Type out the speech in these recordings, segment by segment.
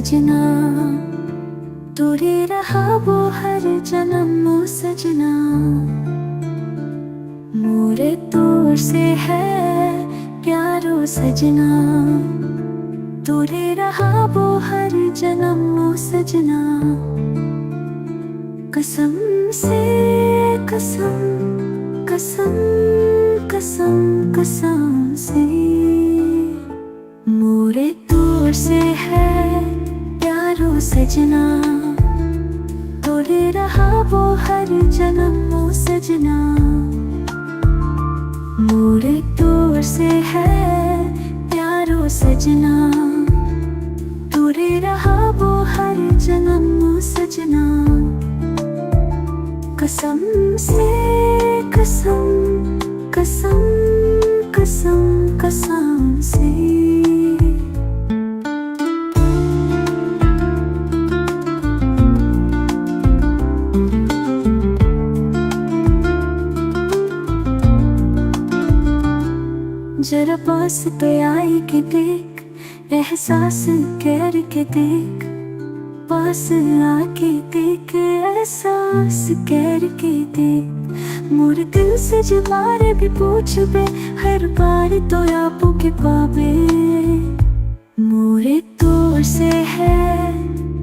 सजना, दूरी रहा वो हर जन्म ओ सजना। मोरे तोर से है प्यारो सजना, दूरी रहा वो हर जन्म ओ सजना। कसम से कसम, कसम कसम कसम से, मोरे तोर से है प्यारो सजना, दूरी रहा वो हर जन्म ओ सजना। मोरे तोर से है प्यारो सजना, दूरी रहा वो हर जन्म ओ सजना। कसम से कसम, कसम कसम कसम से। जरा पास पे आई के देख, एहसास करके देख, पास आके देख, एहसास करके देख। मोर दिल से जवारे भी पूछ बे, हर बार तो आपू के पावे। मोरे तोर से है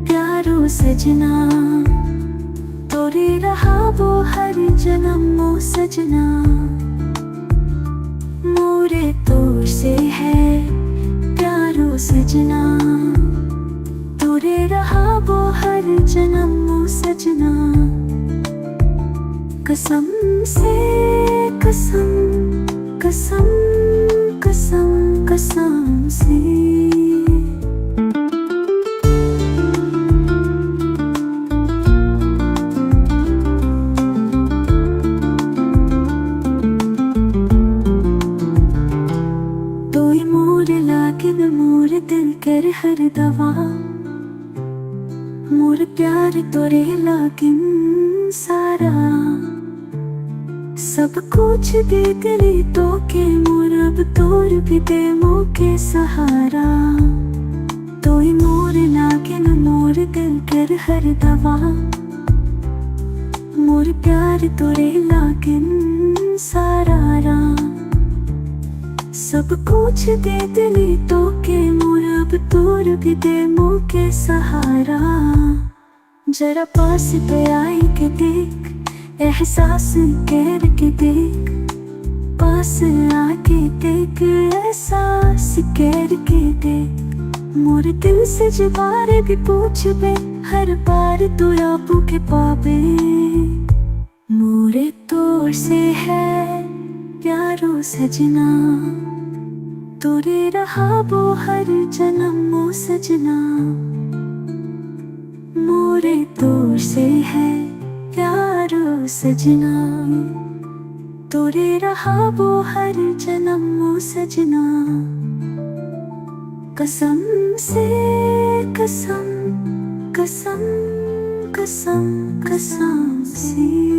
प्यारो सजना, तोरे रहा वो हर जन्म ओ सजना। मोरे तोर से है प्यारो सजना, दूरे रहा वो हर जन्म ओ सजना। कसम से कसम, कसम कसम कसम से। मोर दिल कर हर दवा, मोर प्यार तोरे लागिन सारा। सब कुछ दे दिली तो के, मोर अब तोर भी दे मोके सहारा। तोई मोर लागिन मोर दिल कर हर दवा, मोर प्यार तोरे लागिन सारा। सब कुछ दे दिली तो के, मोर अब तोर भी दे मोके सहारा। जरा पास पे आई के देख, एहसास करके देख, पास आके देख, एहसास करके देख। मोर दिल से जवारे भी पूछ बे, हर बार तो आपू के पावे। मोरे तोर से है प्यारो सजना, दूरी रहा वो हर जन्म ओ सजना। मोरे तोर से है प्यारो सजना, दूरी रहा वो हर जन्म ओ सजना। कसम से कसम, कसम कसम कसम से।